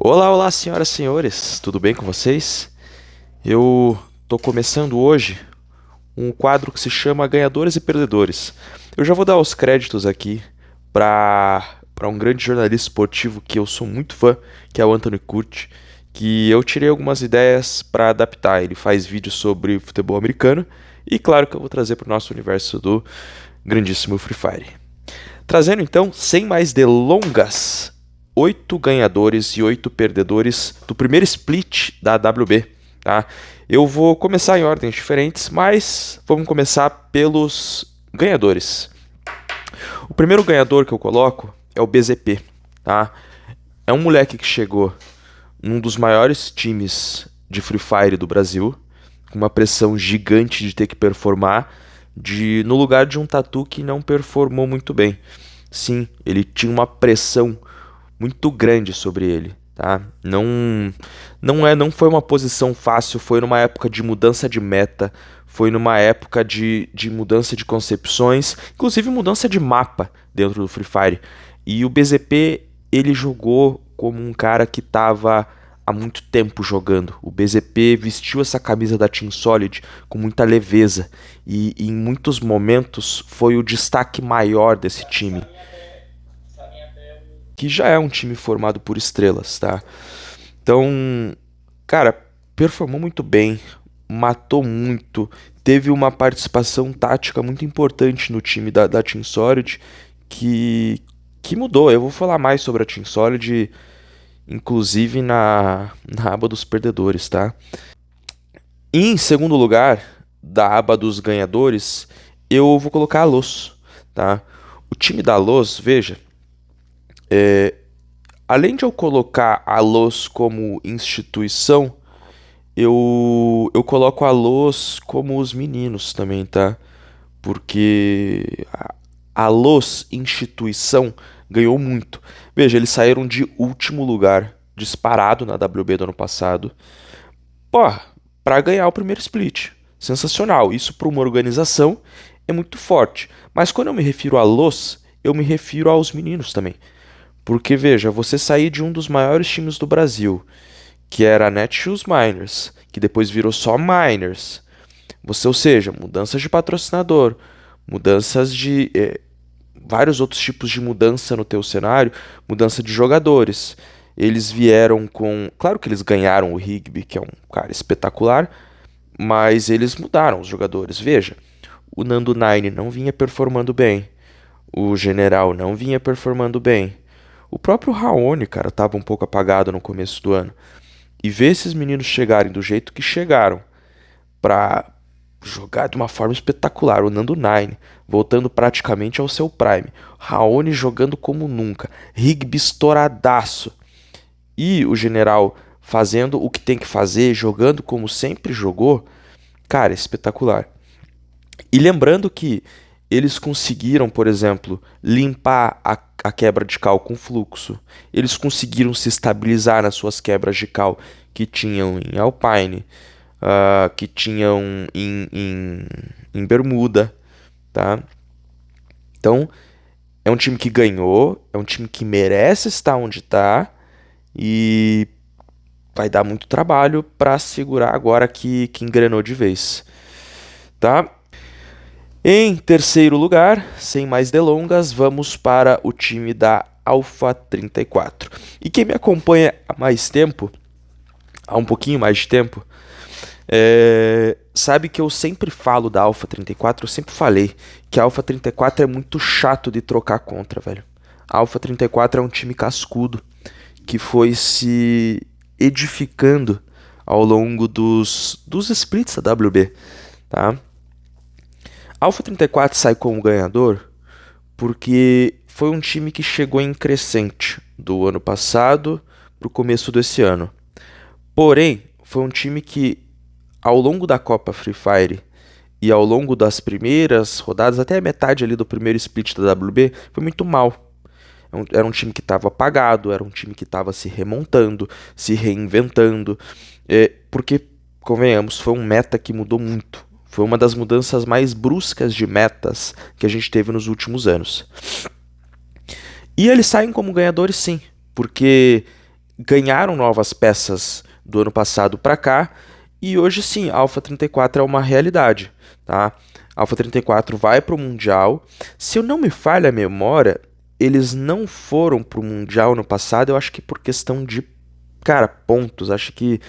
Olá, olá, senhoras e senhores, tudo bem com vocês? Eu tô começando hoje um quadro que se chama Ganhadores e Perdedores. Eu já vou dar os créditos aqui para um grande jornalista esportivo que eu sou muito fã, que é o Anthony Curti, que eu tirei algumas ideias para adaptar. Ele faz vídeos sobre futebol americano e claro que eu vou trazer para o nosso universo do grandíssimo Free Fire. Trazendo então, sem mais delongas, 8 ganhadores e 8 perdedores do primeiro split da WB, tá? Eu vou começar em ordens diferentes, mas vamos começar pelos ganhadores. O primeiro ganhador que eu coloco é o BZP, tá? É um moleque que chegou num dos maiores times de Free Fire do Brasil, com uma pressão gigante de ter que performar, no lugar de um Tatu que não performou muito bem. Sim, ele tinha uma pressão muito grande sobre ele, tá? Não foi uma posição fácil, foi numa época de mudança de meta, foi numa época de mudança de concepções, inclusive mudança de mapa dentro do Free Fire. E o BZP, ele jogou como um cara que estava há muito tempo jogando. O BZP vestiu essa camisa da Team Solid com muita leveza e em muitos momentos foi o destaque maior desse time, que já é um time formado por estrelas, tá? Então, cara, performou muito bem, matou muito, teve uma participação tática muito importante no time da Team Solid que, que mudou. Eu vou falar mais sobre a Team Solid, inclusive na aba dos perdedores, tá? E em segundo lugar, da aba dos ganhadores, eu vou colocar a LoS, tá? O time da LoS, veja, além de eu colocar a LoS como instituição, eu coloco a LoS como os meninos também, tá? Porque a LoS instituição ganhou muito. Veja, eles saíram de último lugar, disparado na WB do ano passado, pô, para ganhar o primeiro split. Sensacional. Isso para uma organização é muito forte. Mas quando eu me refiro a LoS, eu me refiro aos meninos também. Porque veja, você sair de um dos maiores times do Brasil, que era a Netshoes Miners, que depois virou só Miners. Você, ou seja, mudanças de patrocinador, mudanças de vários outros tipos de mudança no teu cenário, mudança de jogadores. Eles vieram com, claro que eles ganharam o Rigby, que é um cara espetacular, mas eles mudaram os jogadores. Veja, o Nando Nine não vinha performando bem, o General não vinha performando bem. O próprio Raoni, cara, tava um pouco apagado no começo do ano. E ver esses meninos chegarem do jeito que chegaram pra jogar de uma forma espetacular, o Nando Nine voltando praticamente ao seu prime, Raoni jogando como nunca, Rigby estouradaço e o General fazendo o que tem que fazer, jogando como sempre jogou, cara, espetacular. E lembrando que eles conseguiram, por exemplo, limpar a quebra de cal com fluxo. Eles conseguiram se estabilizar nas suas quebras de cal que tinham em Alpine, que tinham em Bermuda, tá? Então, é um time que ganhou, é um time que merece estar onde está e vai dar muito trabalho para segurar agora que engrenou de vez, tá? Em terceiro lugar, sem mais delongas, vamos para o time da Alpha 34. E quem me acompanha há mais tempo, há um pouquinho mais de tempo, sabe que eu sempre falo da Alpha 34, eu sempre falei que a Alpha 34 é muito chato de trocar contra, velho. A Alpha 34 é um time cascudo que foi se edificando ao longo dos splits da WB, tá? Alpha 34 sai como ganhador porque foi um time que chegou em crescente do ano passado para o começo desse ano. Porém, foi um time que, ao longo da Copa Free Fire e ao longo das primeiras rodadas, até a metade ali do primeiro split da WB, foi muito mal. Era um time que estava apagado, era um time que estava se remontando, se reinventando, porque, convenhamos, foi um meta que mudou muito. Foi uma das mudanças mais bruscas de metas que a gente teve nos últimos anos. E eles saem como ganhadores sim, porque ganharam novas peças do ano passado para cá, e hoje sim, a Alpha 34 é uma realidade, tá? A Alpha 34 vai para o Mundial. Se eu não me falha a memória, eles não foram para o Mundial no passado, eu acho que por questão de, cara, pontos, acho que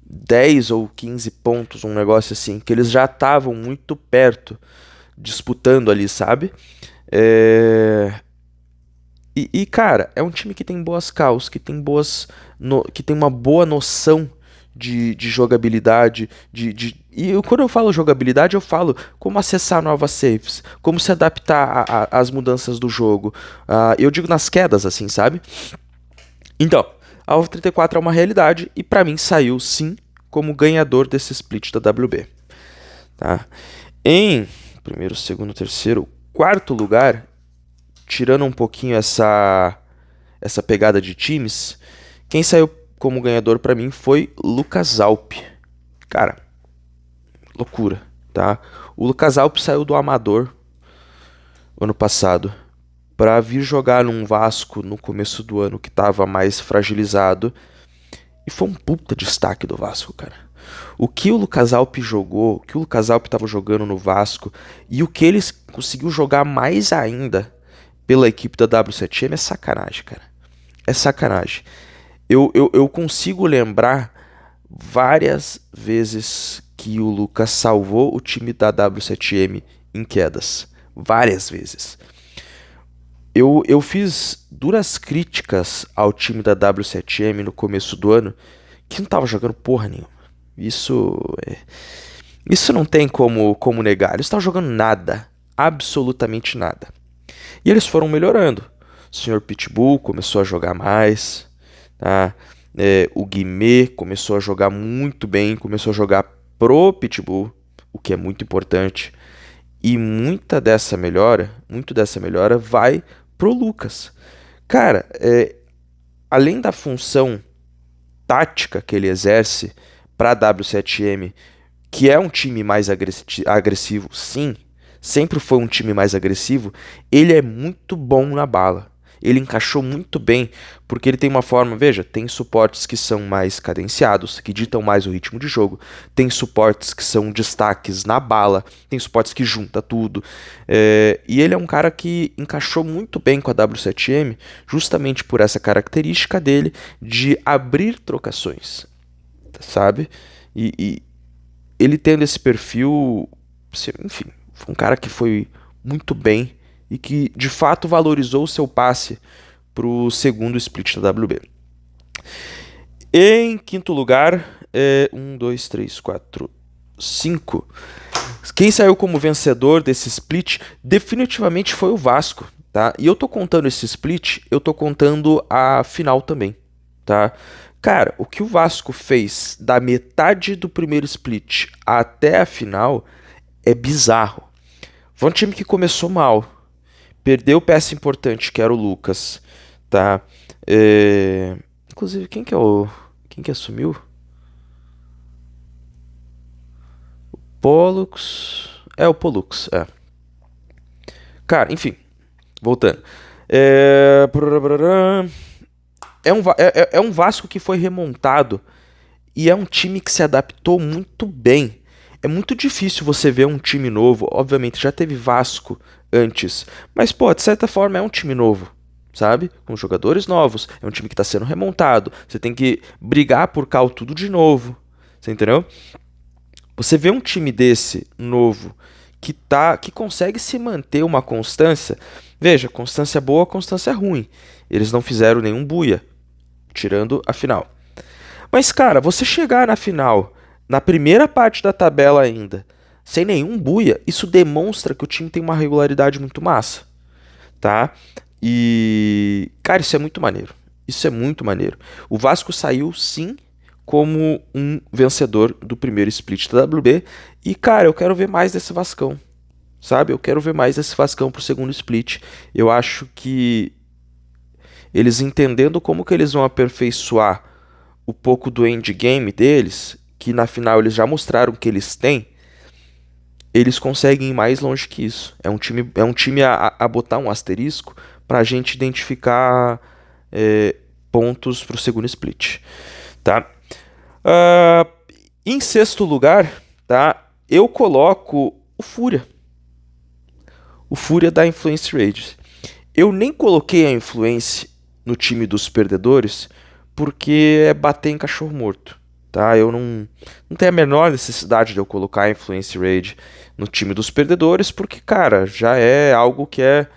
10 ou 15 pontos, um negócio assim, que eles já estavam muito perto, disputando ali, sabe? É, cara, é um time que tem boas calls, que tem que tem uma boa noção de jogabilidade, quando eu falo jogabilidade, eu falo como acessar novas saves, como se adaptar às mudanças do jogo. Eu digo nas quedas, assim, sabe? Então, a Alpha 34 é uma realidade e pra mim saiu sim como ganhador desse split da WB. Tá? Em primeiro, segundo, terceiro, quarto lugar, tirando um pouquinho essa pegada de times, quem saiu como ganhador pra mim foi Lucas Alp. Cara, loucura, tá? O Lucas Alp saiu do Amador ano passado pra vir jogar num Vasco no começo do ano que tava mais fragilizado e foi um puta destaque do Vasco, cara. O que o Lucas Alp jogou, o que o Lucas Alp tava jogando no Vasco e o que ele conseguiu jogar mais ainda pela equipe da W7M é sacanagem, cara. É sacanagem. Eu consigo lembrar várias vezes que o Lucas salvou o time da W7M em quedas. Várias vezes. Eu fiz duras críticas ao time da W7M no começo do ano, que não tava jogando porra nenhuma. Isso, isso não tem como negar. Eles estavam jogando nada. Absolutamente nada. E eles foram melhorando. O Sr. Pitbull começou a jogar mais. Tá? O Guimê começou a jogar muito bem. Começou a jogar pro Pitbull, o que é muito importante. E muito dessa melhora vai pro Lucas. Cara, além da função tática que ele exerce para W7M, que é um time mais agressivo, sim, sempre foi um time mais agressivo, ele é muito bom na bala. Ele encaixou muito bem, porque ele tem uma forma, veja, tem suportes que são mais cadenciados, que ditam mais o ritmo de jogo, tem suportes que são destaques na bala, tem suportes que junta tudo, e ele é um cara que encaixou muito bem com a W7M, justamente por essa característica dele de abrir trocações, sabe? E ele tendo esse perfil, enfim, foi um cara que foi muito bem e que de fato valorizou o seu passe para o segundo split da WB. Em quinto lugar, 2, 3, 4, 5. Quem saiu como vencedor desse split definitivamente foi o Vasco, tá? E eu tô contando esse split, eu tô contando a final também, tá? Cara, o que o Vasco fez da metade do primeiro split até a final é bizarro. Foi um time que começou mal, perdeu peça importante, que era o Lucas, tá? Inclusive, quem que assumiu? Pollux. O Pollux, é. Cara, enfim, voltando. É um Vasco que foi remontado e é um time que se adaptou muito bem. É muito difícil você ver um time novo. Obviamente, já teve Vasco antes. Mas, pô, de certa forma é um time novo, sabe? Com jogadores novos. É um time que está sendo remontado. Você tem que brigar por cal tudo de novo. Você entendeu? Você vê um time desse novo que consegue se manter uma constância. Veja, constância boa, constância ruim. Eles não fizeram nenhum buia, tirando a final. Mas, cara, você chegar na final, na primeira parte da tabela ainda, sem nenhum buia, isso demonstra que o time tem uma regularidade muito massa, tá? E, cara, isso é muito maneiro. Isso é muito maneiro. O Vasco saiu, sim, como um vencedor do primeiro split da WB. E, cara, eu quero ver mais desse Vascão, sabe? Eu quero ver mais desse Vascão pro segundo split. Eu acho que eles entendendo como que eles vão aperfeiçoar o pouco do endgame deles, que na final eles já mostraram que eles têm, eles conseguem ir mais longe que isso. É um time a botar um asterisco pra gente identificar pontos para o segundo split, tá? Ah, em sexto lugar, tá? Eu coloco o Fúria. O Fúria da Influence Rage. Eu nem coloquei a Influence no time dos perdedores porque é bater em cachorro morto, tá? Eu não tenho a menor necessidade de eu colocar a Influence Rage no time dos perdedores porque, cara, já é algo que é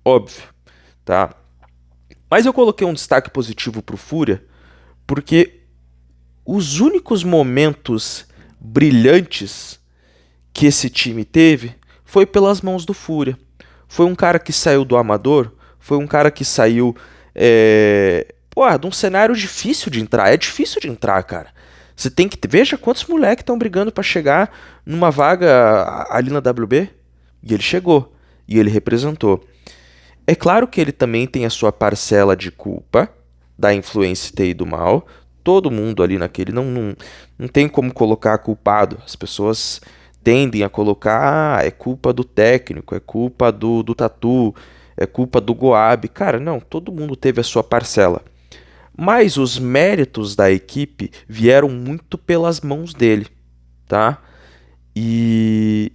óbvio, tá? Mas eu coloquei um destaque positivo pro Fúria porque os únicos momentos brilhantes que esse time teve foi pelas mãos do Fúria. Foi um cara que saiu do amador, foi um cara que saiu de um cenário difícil de entrar. É difícil de entrar, cara. Você tem que veja quantos moleques estão brigando para chegar numa vaga ali na WB. E ele chegou. E ele representou. É claro que ele também tem a sua parcela de culpa da influência ter ido mal. Todo mundo ali naquele não tem como colocar culpado. As pessoas tendem a colocar, é culpa do técnico, é culpa do Tatu, é culpa do Goab. Cara, não, todo mundo teve a sua parcela. Mas os méritos da equipe vieram muito pelas mãos dele, tá? E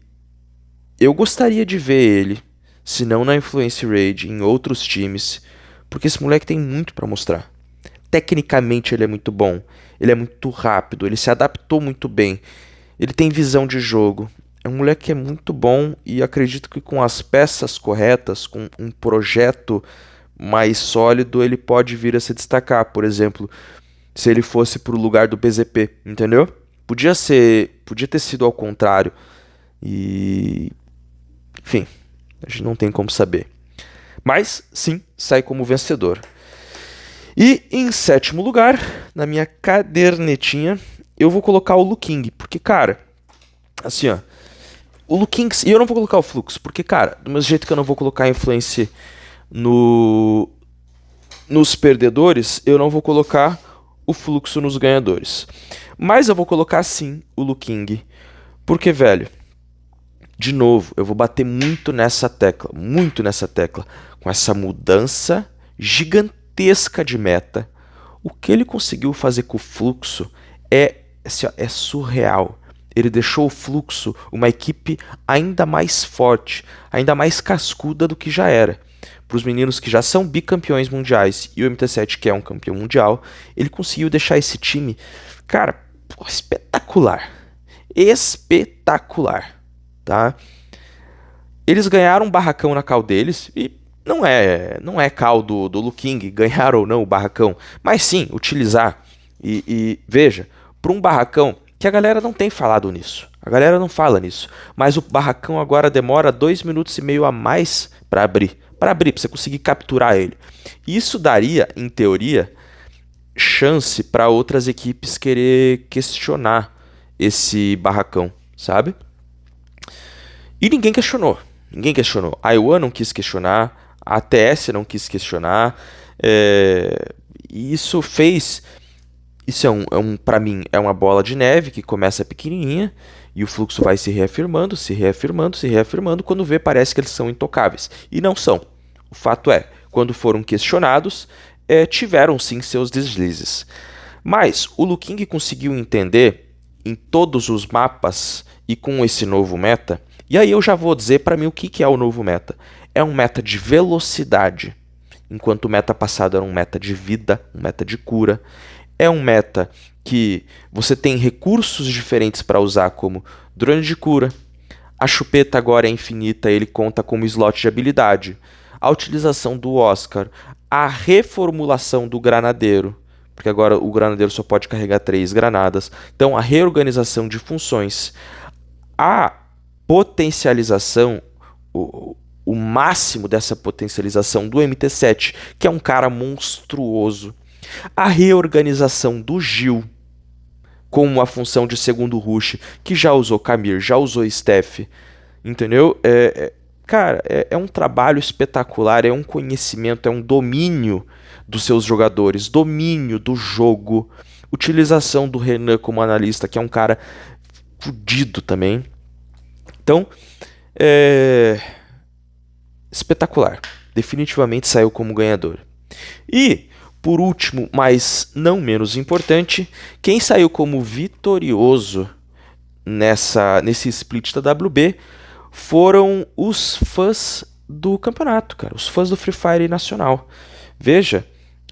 eu gostaria de ver ele, se não na Influence Rage, em outros times, porque esse moleque tem muito pra mostrar. Tecnicamente ele é muito bom, ele é muito rápido, ele se adaptou muito bem, ele tem visão de jogo. É um moleque que é muito bom e acredito que com as peças corretas, com um projeto mais sólido, ele pode vir a se destacar. Por exemplo, se ele fosse pro lugar do BZP, entendeu? Podia ter sido ao contrário. E, enfim, a gente não tem como saber. Mas sim, sai como vencedor. E em sétimo lugar, na minha cadernetinha, eu vou colocar o Luking, porque, cara, assim, ó, o Luking, e eu não vou colocar o Flux, porque, cara, do mesmo jeito que eu não vou colocar a influência no, nos perdedores, eu não vou colocar o fluxo nos ganhadores. Mas eu vou colocar sim o Luking, porque, velho, de novo, eu vou bater muito nessa tecla, com essa mudança gigantesca de meta. O que ele conseguiu fazer com o fluxo assim, ó, é surreal. Ele deixou o fluxo uma equipe ainda mais forte, ainda mais cascuda do que já era. Para os meninos que já são bicampeões mundiais e o MT7 que é um campeão mundial, ele conseguiu deixar esse time, cara, espetacular. Espetacular, tá? Eles ganharam um barracão na cal deles e não é cal do Luking ganhar ou não o barracão, mas sim utilizar. E veja, para um barracão que a galera não tem falado nisso, a galera não fala nisso, mas o barracão agora demora 2 minutos e meio a mais para você conseguir capturar ele. Isso daria, em teoria, chance para outras equipes querer questionar esse barracão, sabe? E ninguém questionou. Ninguém questionou. A Iwan não quis questionar, a ATS não quis questionar. E isso fez. Isso para mim, é uma bola de neve que começa pequenininha e o fluxo vai se reafirmando, se reafirmando, se reafirmando. Quando vê, parece que eles são intocáveis. E não são. O fato é, quando foram questionados, tiveram sim seus deslizes. Mas o Luking conseguiu entender em todos os mapas e com esse novo meta. E aí eu já vou dizer para mim o que é o novo meta. É um meta de velocidade, enquanto o meta passado era um meta de vida, um meta de cura. É um meta que você tem recursos diferentes para usar, como drone de cura. A chupeta agora é infinita, ele conta como slot de habilidade. A utilização do Oscar, a reformulação do granadeiro, porque agora o granadeiro só pode carregar 3 granadas. Então a reorganização de funções, a potencialização, o máximo dessa potencialização do MT7, que é um cara monstruoso. A reorganização do Gil com uma função de segundo rush, que já usou Camir, já usou Steph, entendeu? Cara, é um trabalho espetacular, é um conhecimento, é um domínio dos seus jogadores, domínio do jogo, utilização do Renan como analista, que é um cara fudido também. Então, espetacular. Definitivamente saiu como ganhador. E por último, mas não menos importante, quem saiu como vitorioso nesse split da WB foram os fãs do campeonato, cara, os fãs do Free Fire Nacional. Veja,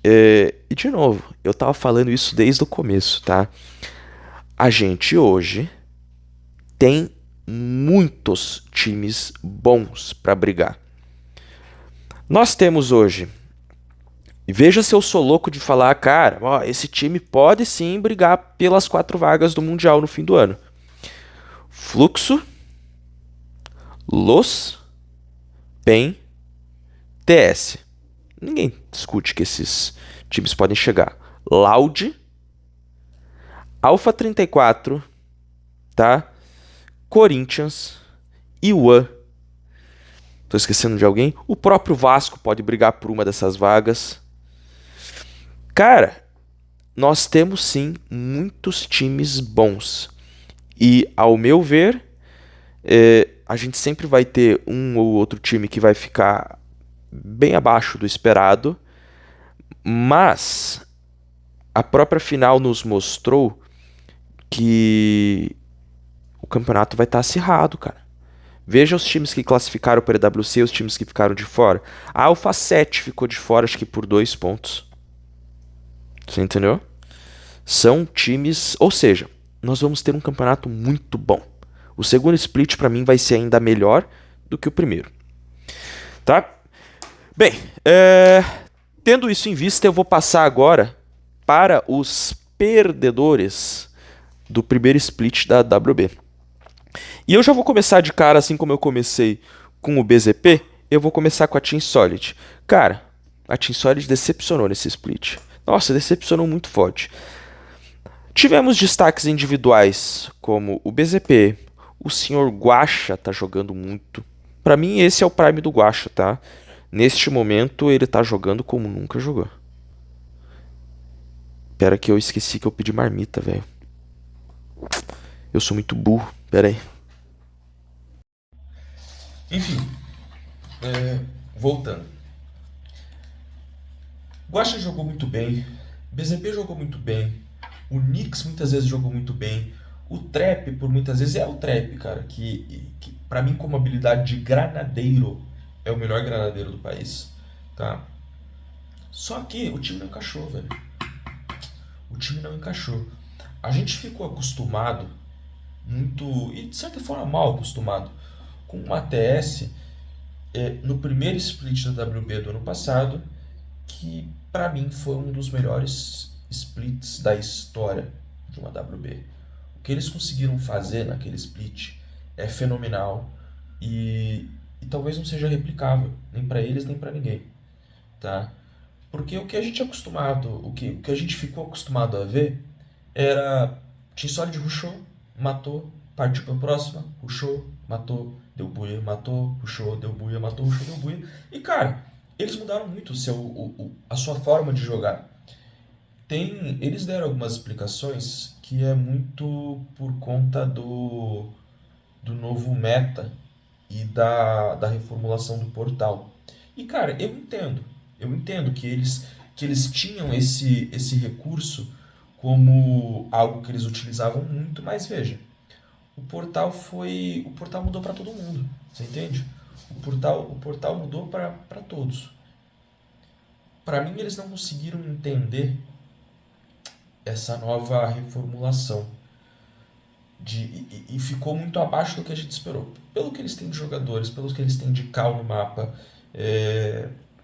e de novo, eu tava falando isso desde o começo, tá? A gente hoje tem muitos times bons para brigar. Nós temos hoje, e veja se eu sou louco de falar, cara, ó, esse time pode sim brigar pelas 4 vagas do Mundial no fim do ano. Fluxo, Los, PEN, TS. Ninguém discute que esses times podem chegar. Loud, Alpha 34, tá? Corinthians, Iwan. Tô esquecendo de alguém? O próprio Vasco pode brigar por uma dessas vagas. Cara, nós temos sim muitos times bons. E, ao meu ver, a gente sempre vai ter um ou outro time que vai ficar bem abaixo do esperado. Mas a própria final nos mostrou que o campeonato vai estar acirrado, cara. Veja os times que classificaram para a EWC e os times que ficaram de fora. A Alpha 7 ficou de fora, acho que por 2 pontos. Você entendeu? São times... Ou seja, nós vamos ter um campeonato muito bom. O segundo split, para mim, vai ser ainda melhor do que o primeiro. Tá? Bem, tendo isso em vista, eu vou passar agora para os perdedores do primeiro split da WB. E eu já vou começar de cara, assim como eu comecei com o BZP, eu vou começar com a Team Solid. Cara, a Team Solid decepcionou nesse split. Nossa, decepcionou muito forte. Tivemos destaques individuais, como o BZP, o Sr. Guaxa tá jogando muito. Pra mim, esse é o prime do Guaxa, tá? Neste momento, ele tá jogando como nunca jogou. Pera que eu esqueci que eu pedi marmita, velho. Eu sou muito burro, pera aí. Enfim, voltando. Guaxa jogou muito bem, BZP jogou muito bem, o Nix muitas vezes jogou muito bem, o Trap por muitas vezes é o Trap, cara, que pra mim como habilidade de granadeiro é o melhor granadeiro do país, tá? Só que o time não encaixou, velho. O time não encaixou. A gente ficou acostumado muito, e de certa forma mal acostumado, com uma ATS no primeiro split da WB do ano passado, que pra mim foi um dos melhores splits da história de uma WB. O que eles conseguiram fazer naquele split é fenomenal e talvez não seja replicável, nem pra eles nem pra ninguém, tá? Porque o que a gente é acostumado, o que a gente ficou acostumado a ver era Team Solid rushou, matou, partiu pra próxima, rushou, matou, deu buia, matou, rushou, deu buia, matou, rushou, deu buia. E cara, eles mudaram muito a sua forma de jogar. Eles deram algumas explicações que é muito por conta do novo meta e da reformulação do portal. E cara, eu entendo que eles tinham esse recurso como algo que eles utilizavam muito, mas veja, o portal mudou para todo mundo, você entende? O portal mudou para todos. Para mim eles não conseguiram entender essa nova reformulação e ficou muito abaixo do que a gente esperou. Pelo que eles têm de jogadores, pelo que eles têm de cal no mapa,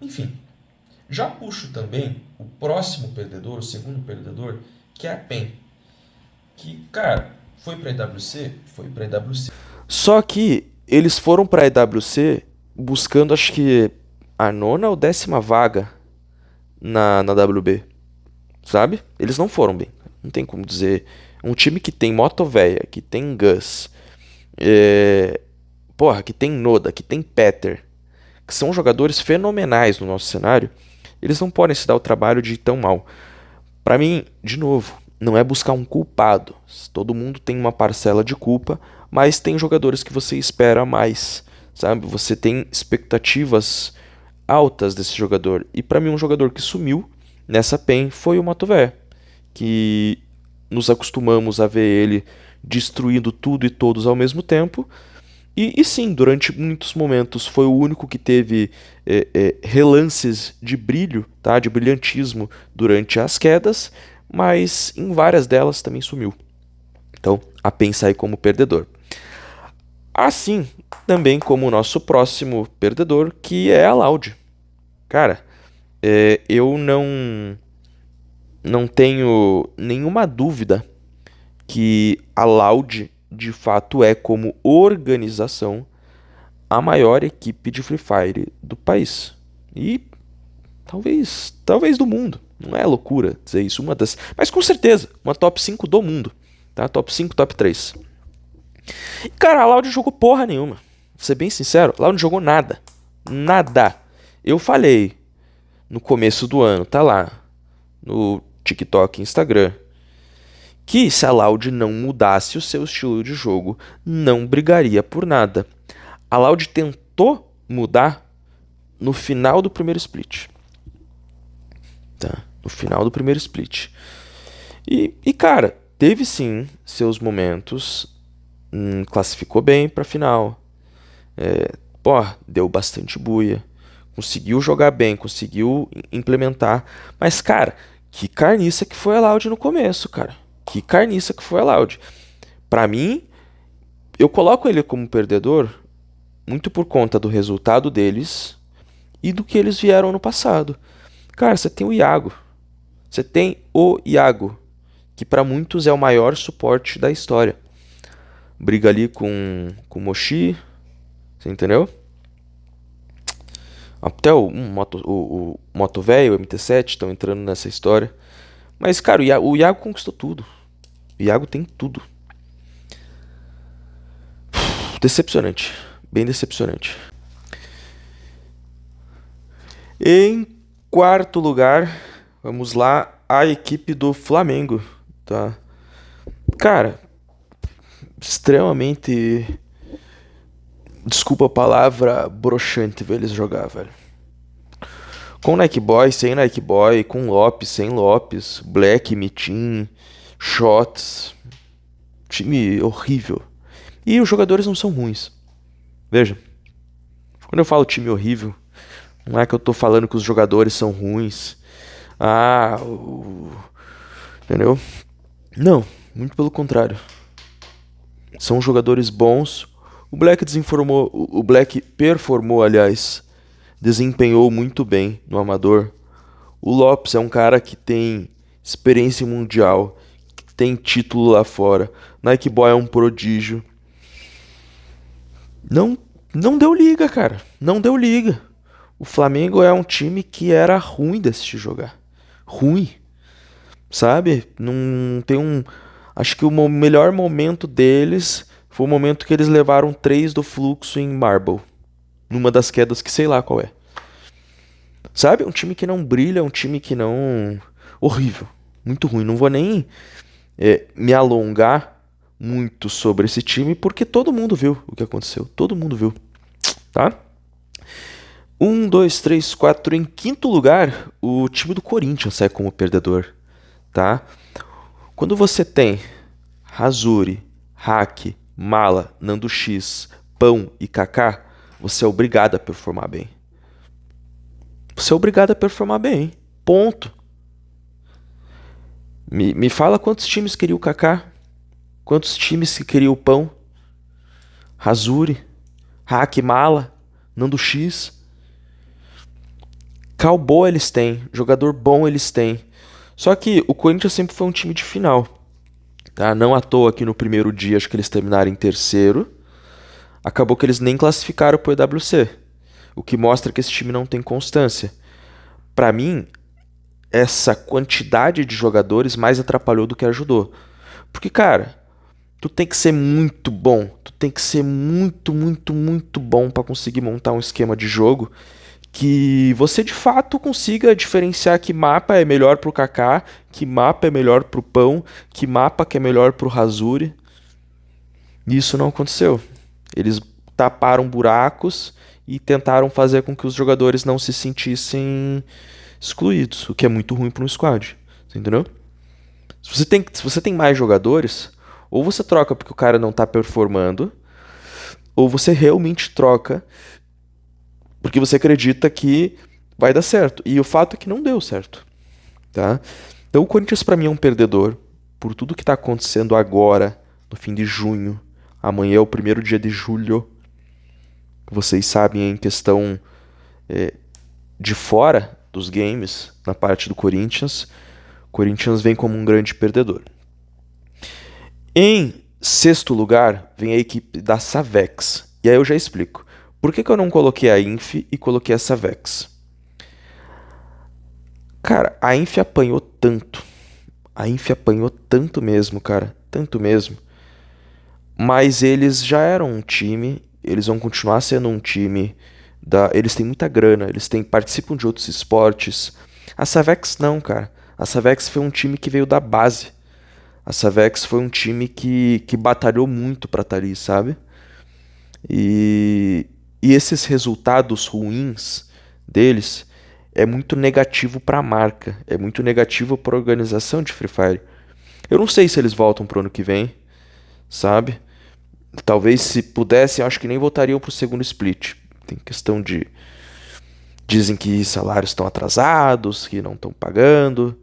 enfim. Já puxo também o próximo perdedor, o segundo perdedor, que é a PEN. Que, cara, foi pra EWC? Foi pra EWC. Só que eles foram pra EWC buscando, acho que, a 9ª ou 10ª vaga na WB. Sabe? Eles não foram bem. Não tem como dizer. Um time que tem Motovéia, que tem Gus, que tem Noda, que tem Peter, que são jogadores fenomenais no nosso cenário, eles não podem se dar o trabalho de ir tão mal. Pra mim, de novo, não é buscar um culpado. Todo mundo tem uma parcela de culpa, mas tem jogadores que você espera mais, sabe? Você tem expectativas altas desse jogador. E pra mim, um jogador que sumiu nessa PEN foi o Matové, que nos acostumamos a ver ele destruindo tudo e todos ao mesmo tempo. E sim, durante muitos momentos foi o único que teve relances de brilho, tá? De brilhantismo durante as quedas, mas em várias delas também sumiu. Então, a PEN sai como perdedor. Assim, também como o nosso próximo perdedor, que é a Loud. Cara, eu não tenho nenhuma dúvida que a Loud de fato é, como organização, a maior equipe de Free Fire do país. E talvez do mundo. Não é loucura dizer isso, mas com certeza, uma top 5 do mundo, tá? Top 5, top 3. E cara, a Loud jogou porra nenhuma. Vou ser bem sincero, a Loud não jogou nada. Nada. Eu falei no começo do ano, tá lá no TikTok e Instagram, que se a Loud não mudasse o seu estilo de jogo, não brigaria por nada. A Loud tentou mudar no final do primeiro split. Tá? No final do primeiro split. E cara, teve sim seus momentos. Classificou bem pra final. Pô, deu bastante buia. Conseguiu jogar bem, conseguiu implementar. Mas, cara, que carniça que foi a Loud no começo, cara. Que carniça que foi a Loud. Pra mim, eu coloco ele como perdedor muito por conta do resultado deles e do que eles vieram no passado. Cara, você tem o Iago. Você tem o Iago, que pra muitos é o maior suporte da história. Briga ali com o Mochi, você entendeu? Até o Moto Velho, o MT7 estão entrando nessa história. Mas, cara, o Iago conquistou tudo. O Iago tem tudo. Decepcionante. Bem decepcionante. Em quarto lugar, vamos lá, a equipe do Flamengo, tá? Cara, extremamente, desculpa a palavra, broxante ver eles jogar, velho. Com Nike Boy, sem Nike Boy, com Lopes, sem Lopes, Black, Mitin, Shots, time horrível. E os jogadores não são ruins. Veja, quando eu falo time horrível, não é que eu tô falando que os jogadores são ruins. Entendeu? Não, muito pelo contrário. São jogadores bons. O Black performou, aliás, desempenhou muito bem no amador. O Lopes é um cara que tem experiência mundial, que tem título lá fora. Nike Boy é um prodígio. Não, não deu liga, cara. Não deu liga. O Flamengo é um time que era ruim de assistir jogar. Ruim. Sabe? Não tem um. Acho que o melhor momento deles foi o momento que eles levaram 3 do fluxo em Marble. Numa das quedas que sei lá qual é. Sabe? Um time que não brilha, um time que não. Horrível. Muito ruim. Não vou nem me alongar muito sobre esse time, porque todo mundo viu o que aconteceu. Todo mundo viu. Tá? 1, 2, 3, 4. Em quinto lugar, o time do Corinthians sai como perdedor. Tá? Quando você tem Razuri, Hack, Mala, Nando X, Pão e Kaká, você é obrigado a performar bem. Você é obrigado a performar bem. Ponto. Me fala quantos times queria o Kaká? Quantos times que queria o Pão? Razuri, Hack, Mala, Nando X. Cal boa eles têm, jogador bom eles têm. Só que o Corinthians sempre foi um time de final. Tá? Não à toa que no primeiro dia acho que eles terminaram em terceiro. Acabou que eles nem classificaram pro EWC. O que mostra que esse time não tem constância. Pra mim, essa quantidade de jogadores mais atrapalhou do que ajudou. Porque, cara, tu tem que ser muito bom. Tu tem que ser muito, muito, muito bom pra conseguir montar um esquema de jogo que você de fato consiga diferenciar que mapa é melhor pro Kaká, que mapa é melhor pro Pão, que mapa que é melhor pro Razuri. E isso não aconteceu. Eles taparam buracos e tentaram fazer com que os jogadores não se sentissem excluídos, o que é muito ruim para um squad, entendeu? Se você tem mais jogadores, ou você troca porque o cara não tá performando, ou você realmente troca porque você acredita que vai dar certo. E o fato é que não deu certo, tá? Então o Corinthians pra mim é um perdedor por tudo que tá acontecendo agora, no fim de junho. Amanhã é o primeiro dia de julho. Vocês sabem em questão de fora dos games, na parte do Corinthians. O Corinthians vem como um grande perdedor. Em sexto lugar, vem a equipe da Savex. E aí eu já explico. Por que eu não coloquei a Inf e coloquei a Savex? Cara, a Inf apanhou tanto. A Inf apanhou tanto mesmo, cara. Tanto mesmo. Mas eles já eram um time. Eles vão continuar sendo um time. Eles têm muita grana. Participam de outros esportes. A Savex não, cara. A Savex foi um time que veio da base. A Savex foi um time que batalhou muito pra estar ali, sabe? E, e esses resultados ruins deles é muito negativo para a marca, é muito negativo para a organização de Free Fire. Eu não sei se eles voltam pro ano que vem, sabe? Talvez se pudessem, eu acho que nem voltariam pro segundo split. Tem questão de. Dizem que salários estão atrasados, que não estão pagando.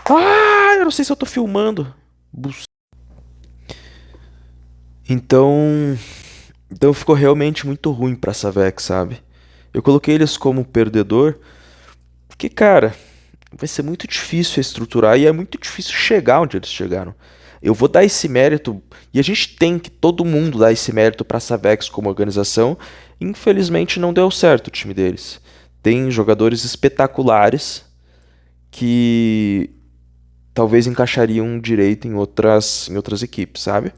Ah, eu não sei se eu tô filmando. Então, então ficou realmente muito ruim pra Savex, sabe? Eu coloquei eles como perdedor, porque, cara, vai ser muito difícil estruturar e é muito difícil chegar onde eles chegaram. Eu vou dar esse mérito, e a gente tem que todo mundo dar esse mérito pra Savex como organização. Infelizmente não deu certo o time deles. Tem jogadores espetaculares que talvez encaixariam direito em outras equipes, sabe?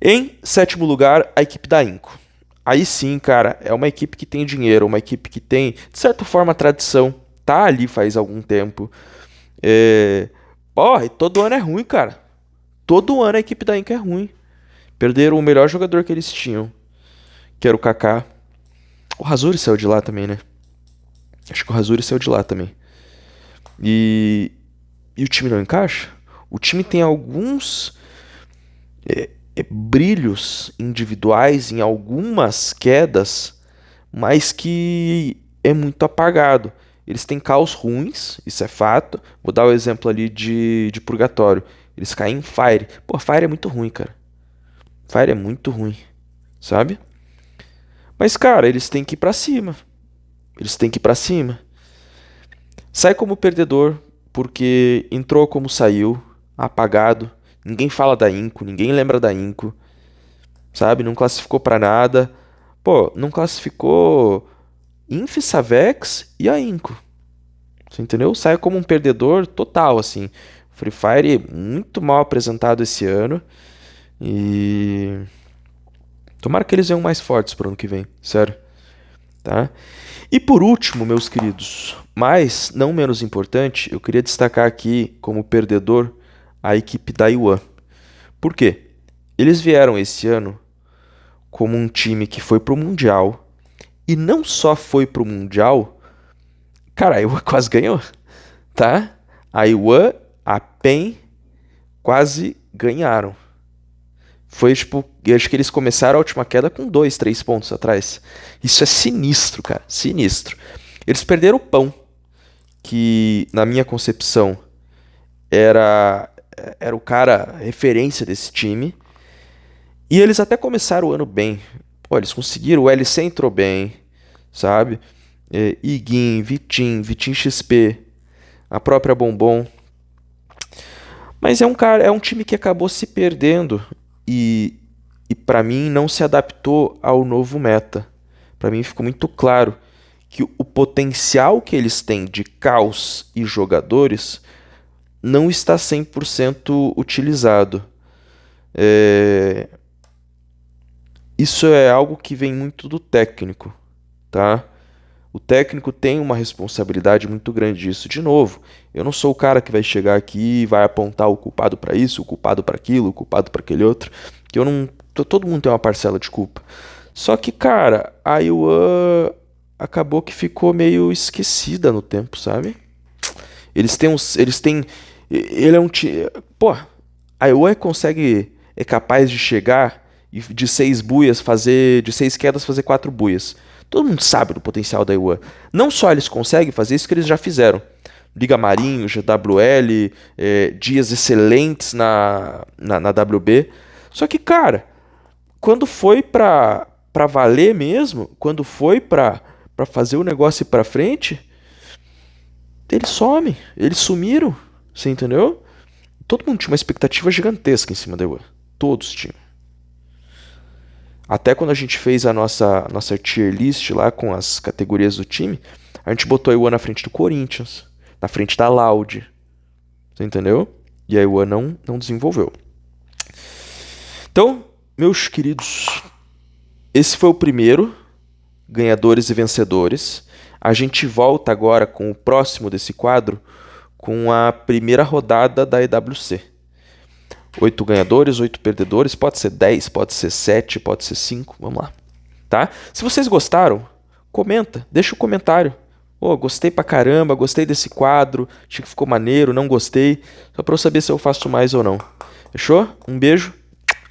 Em sétimo lugar, a equipe da Inco. Aí sim, cara, é uma equipe que tem dinheiro, uma equipe que tem, de certa forma, tradição. Tá ali faz algum tempo. É... e todo ano é ruim, cara. Todo ano a equipe da Inco é ruim. Perderam o melhor jogador que eles tinham, que era o Kaká. O Razuri saiu de lá também, né? Acho que o Razuri saiu de lá também. E, e o time não encaixa? O time tem alguns brilhos individuais em algumas quedas, mas que é muito apagado. Eles têm caos ruins, isso é fato. Vou dar o exemplo ali de Purgatório. Eles caem em Fire. Pô, Fire é muito ruim, cara. Fire é muito ruim, sabe? Mas, cara, eles têm que ir pra cima. Eles têm que ir pra cima. Sai como perdedor, porque entrou como saiu, apagado. Ninguém fala da Inco, ninguém lembra da Inco, sabe? Não classificou pra nada. Pô, não classificou Inf, Savex e a Inco. Você entendeu? Sai como um perdedor total, assim. Free Fire muito mal apresentado esse ano. E tomara que eles venham mais fortes pro ano que vem, sério, tá? E por último, meus queridos, mas não menos importante, eu queria destacar aqui como perdedor a equipe da Yuan. Por quê? Eles vieram esse ano como um time que foi pro Mundial e não só foi pro Mundial, cara, a Yuan quase ganhou, tá? A Yuan, a PEN quase ganharam. Foi tipo, eu acho que eles começaram a última queda com 2, 3 pontos atrás. Isso é sinistro, cara, sinistro. Eles perderam o pão, que na minha concepção era era o cara referência desse time. E eles até começaram o ano bem. Pô, eles conseguiram, o LC entrou bem, sabe? Iguin, Vitinho XP, a própria Bombom. Mas é um time que acabou se perdendo e, e para mim não se adaptou ao novo meta. Para mim ficou muito claro que o potencial que eles têm de caos e jogadores não está 100% utilizado. É, Isso é algo que vem muito do técnico, tá? O técnico tem uma responsabilidade muito grande disso. De novo, eu não sou o cara que vai chegar aqui e vai apontar o culpado para isso, o culpado para aquilo, o culpado para aquele outro, que eu não, todo mundo tem uma parcela de culpa. Só que, cara, a Yuan acabou que ficou meio esquecida no tempo, sabe? Eles têm uns. Eles têm. Ele é um time. Pô, a EWA é capaz de chegar e de 6 buias fazer. De 6 quedas fazer 4 buias. Todo mundo sabe do potencial da EWA. Não só eles conseguem fazer isso que eles já fizeram. Liga Marinho, GWL, dias excelentes na WB. Só que, cara, quando foi pra valer mesmo, quando foi pra fazer o negócio ir pra frente, eles somem, eles sumiram, você entendeu? Todo mundo tinha uma expectativa gigantesca em cima da EWA. Todos tinham. Até quando a gente fez a nossa tier list lá com as categorias do time, a gente botou a EWA na frente do Corinthians, na frente da Loud, você entendeu? E a EWA não desenvolveu. Então, meus queridos, esse foi o primeiro ganhadores e vencedores. A gente volta agora com o próximo desse quadro, com a primeira rodada da EWC. 8 ganhadores, 8 perdedores, pode ser 10, pode ser 7, pode ser 5, vamos lá. Tá? Se vocês gostaram, comenta, deixa um comentário. Oh, gostei pra caramba, gostei desse quadro, achei que ficou maneiro, não gostei, só pra eu saber se eu faço mais ou não. Fechou? Um beijo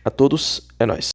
a todos, é nóis.